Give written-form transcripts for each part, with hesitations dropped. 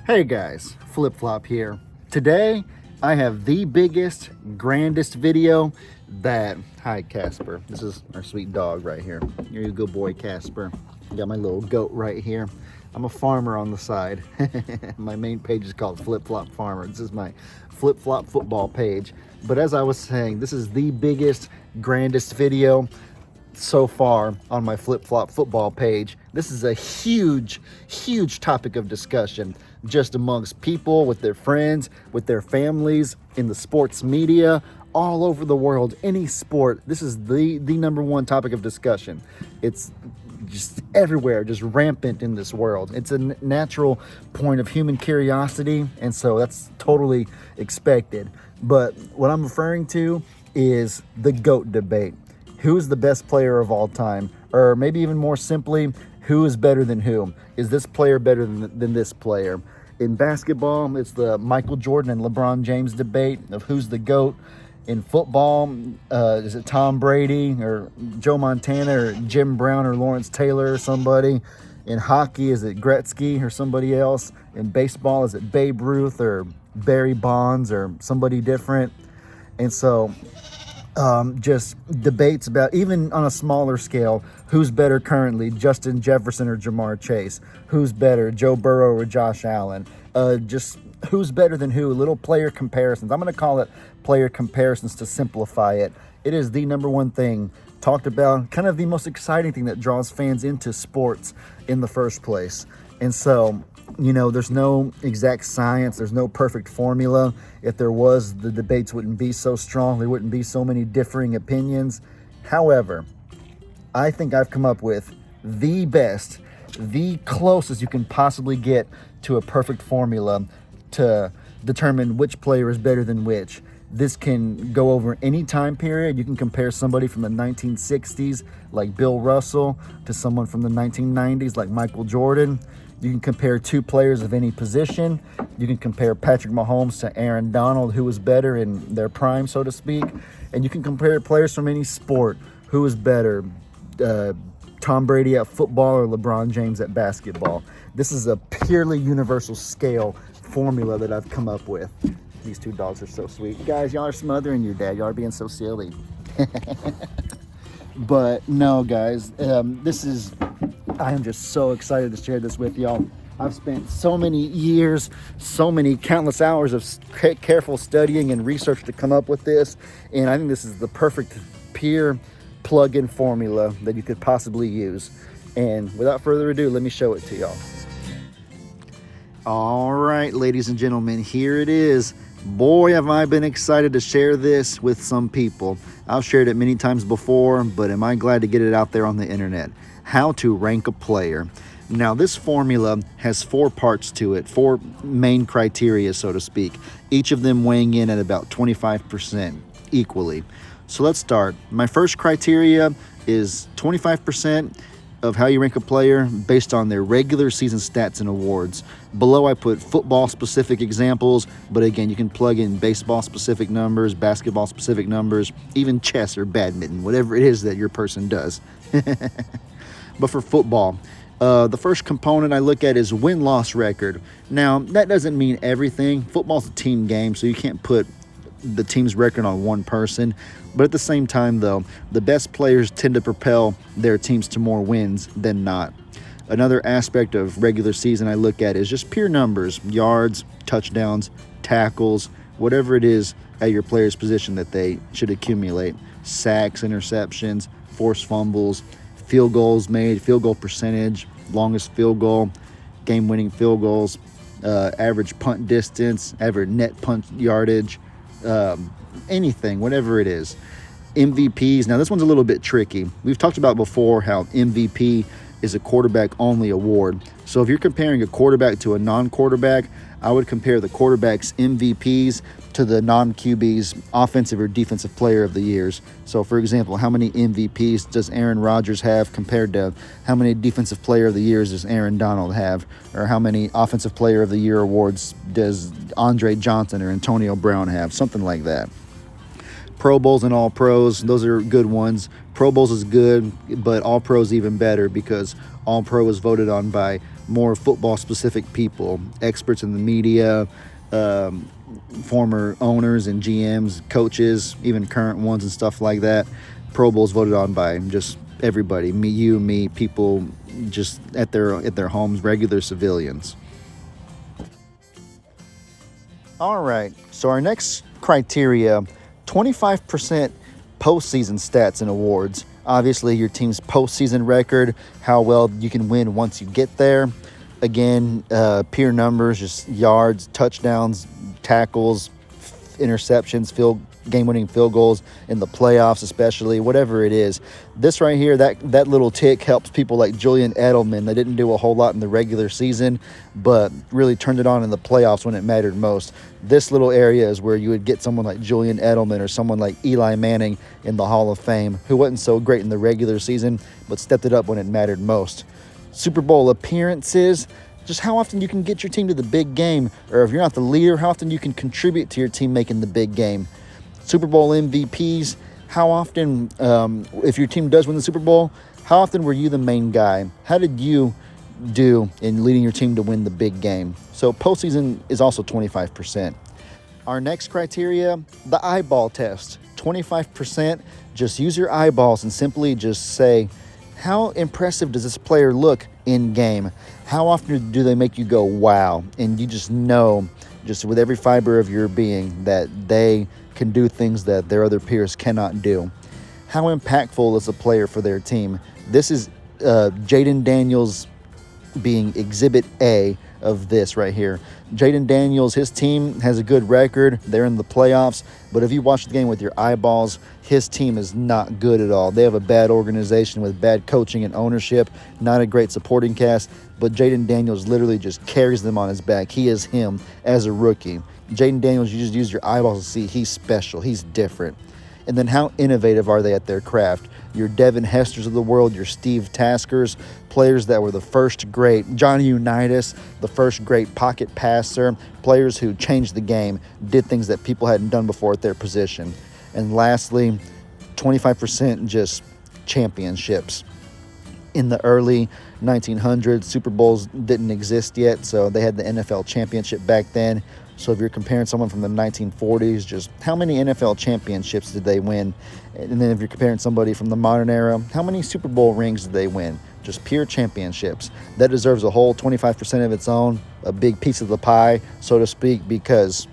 Hey guys, Flip Flop here. Today I have the biggest, grandest video that. Hi Casper. This is our sweet dog right here. You're a good boy, Casper. Got my little goat right here. I'm a farmer on the side. My main page is called Flip Flop Farmer. This is my Flip Flop football page. But as I was saying, this is the biggest, grandest video so far on my Flip Flop football page. This is a huge topic of discussion just amongst people, with their friends, with their families, in the sports media, all over the world. Any sport, this is the number one topic of discussion. It's just everywhere, just rampant in this world. It's a natural point of human curiosity, and so that's totally expected. But what I'm referring to is the GOAT debate. Who's the best player of all time? Or maybe even more simply, who is better than whom? Is this player better than this player? In basketball, it's the Michael Jordan and LeBron James debate of who's the GOAT. In football, is it Tom Brady or Joe Montana or Jim Brown or Lawrence Taylor or somebody? In hockey, is it Gretzky or somebody else? In baseball, is it Babe Ruth or Barry Bonds or somebody different? And so just debates about, even on a smaller scale, who's better currently, Justin Jefferson or Jamar Chase? Who's better, Joe Burrow or Josh Allen? Just who's better than who, little player comparisons. I'm going to call it player comparisons to simplify it. It is the number one thing talked about, kind of the most exciting thing that draws fans into sports in the first place. And so, there's no exact science. There's no perfect formula. If there was, the debates wouldn't be so strong. There wouldn't be so many differing opinions. However, I think I've come up with the best, the closest you can possibly get to a perfect formula to determine which player is better than which. This can go over any time period. You can compare somebody from the 1960s like Bill Russell to someone from the 1990s like Michael Jordan. You can compare two players of any position. You can compare Patrick Mahomes to Aaron Donald, who was better in their prime, so to speak. And you can compare players from any sport. Who is better, Tom Brady at football or LeBron James at basketball? This is a purely universal scale formula that I've come up with. These two dogs are so sweet. Guys, y'all are smothering your dad. Y'all are being so silly. But no, guys, I am just so excited to share this with y'all. I've spent so many years, so many countless hours of careful studying and research to come up with this. And I think this is the perfect peer plug-in formula that you could possibly use. And without further ado, let me show it to y'all. All right, ladies and gentlemen, here it is. Boy, have I been excited to share this with some people. I've shared it many times before, but am I glad to get it out there on the internet. How to rank a player. Now, this formula has 4 parts to it, 4 main criteria, so to speak, each of them weighing in at about 25% equally. So let's start. My first criteria is 25% of how you rank a player based on their regular season stats and awards. Below I put football specific examples, but again, you can plug in baseball specific numbers, basketball specific numbers, even chess or badminton, whatever it is that your person does. But for football, the first component I look at is win-loss record. Now, that doesn't mean everything. Football's a team game, so you can't put the team's record on one person. But at the same time, though, the best players tend to propel their teams to more wins than not. Another aspect of regular season I look at is just pure numbers, yards, touchdowns, tackles, whatever it is at your player's position that they should accumulate. Sacks, interceptions, forced fumbles, field goals made, field goal percentage, longest field goal, game-winning field goals, average punt distance, average net punt yardage, anything, whatever it is. MVPs. Now, this one's a little bit tricky. We've talked about before how MVP is a quarterback-only award. So if you're comparing a quarterback to a non-quarterback, I would compare the quarterback's MVPs to the non-QB's offensive or defensive player of the years. So, for example, how many MVPs does Aaron Rodgers have compared to how many defensive player of the years does Aaron Donald have? Or how many offensive player of the year awards does Andre Johnson or Antonio Brown have? Something like that. Pro Bowls and All Pros, those are good ones. Pro Bowls is good, but All Pros even better because All Pro is voted on by more football specific people, experts in the media, former owners and GMs, coaches, even current ones and stuff like that. Pro Bowl's voted on by just everybody, me, people just at their homes, regular civilians. All right, so our next criteria, 25% postseason stats and awards. Obviously, your team's postseason record, how well you can win once you get there. Again, peer numbers, just yards, touchdowns, tackles, interceptions, game-winning field goals in the playoffs, especially, whatever it is. This right here, that little tick helps people like Julian Edelman that didn't do a whole lot in the regular season, but really turned it on in the playoffs when it mattered most. This little area is where you would get someone like Julian Edelman or someone like Eli Manning in the Hall of Fame, who wasn't so great in the regular season, but stepped it up when it mattered most. Super Bowl appearances, just how often you can get your team to the big game, or if you're not the leader, how often you can contribute to your team making the big game. Super Bowl MVPs, how often, if your team does win the Super Bowl, how often were you the main guy? How did you do in leading your team to win the big game? So postseason is also 25%. Our next criteria, the eyeball test, 25%. Just use your eyeballs and simply just say, how impressive does this player look in game? How often do they make you go, wow? And you just know, just with every fiber of your being, that they can do things that their other peers cannot do. How impactful is a player for their team? This is Jayden Daniels being exhibit A of this right here. Jayden Daniels, his team has a good record. They're in the playoffs, but if you watch the game with your eyeballs, his team is not good at all. They have a bad organization with bad coaching and ownership, not a great supporting cast, but Jayden Daniels literally just carries them on his back. He is him as a rookie. Jayden Daniels, you just use your eyeballs to see he's special, he's different. And then how innovative are they at their craft? Your Devin Hesters of the world, your Steve Taskers, players that were the first great, Johnny Unitas, the first great pocket passer, players who changed the game, did things that people hadn't done before at their position. And lastly, 25% just championships. In the early 1900s, Super Bowls didn't exist yet, so they had the NFL championship back then. So if you're comparing someone from the 1940s, just how many NFL championships did they win? And then if you're comparing somebody from the modern era, how many Super Bowl rings did they win? Just pure championships. That deserves a whole 25% of its own, a big piece of the pie, so to speak, because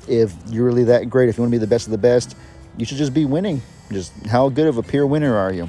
if you're really that great, if you want to be the best of the best, you should just be winning. Just how good of a pure winner are you?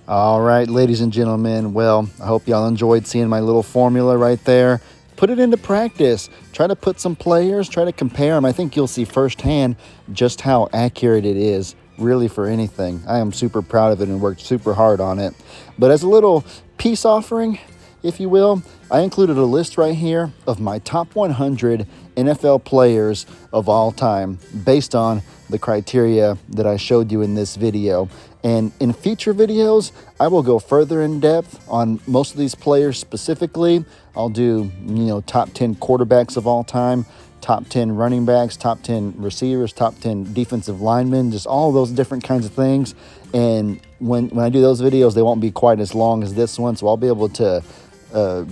All right, ladies and gentlemen, well, I hope y'all enjoyed seeing my little formula right there. Put it into practice. Try to put some players, try to compare them. I think you'll see firsthand just how accurate it is, really, for anything. I am super proud of it and worked super hard on it. But as a little peace offering, if you will, I included a list right here of my top 100 NFL players of all time based on the criteria that I showed you in this video. And in future videos, I will go further in depth on most of these players specifically. I'll do, top 10 quarterbacks of all time, top 10 running backs, top 10 receivers, top 10 defensive linemen, just all those different kinds of things. And when I do those videos, they won't be quite as long as this one, so I'll be able to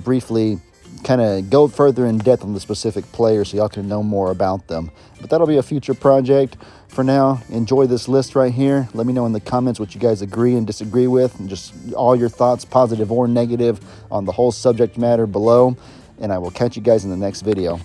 briefly kind of go further in depth on the specific players so y'all can know more about them. But that'll be a future project. For now, enjoy this list right here. Let me know in the comments what you guys agree and disagree with, and just all your thoughts, positive or negative, on the whole subject matter below. And I will catch you guys in the next video.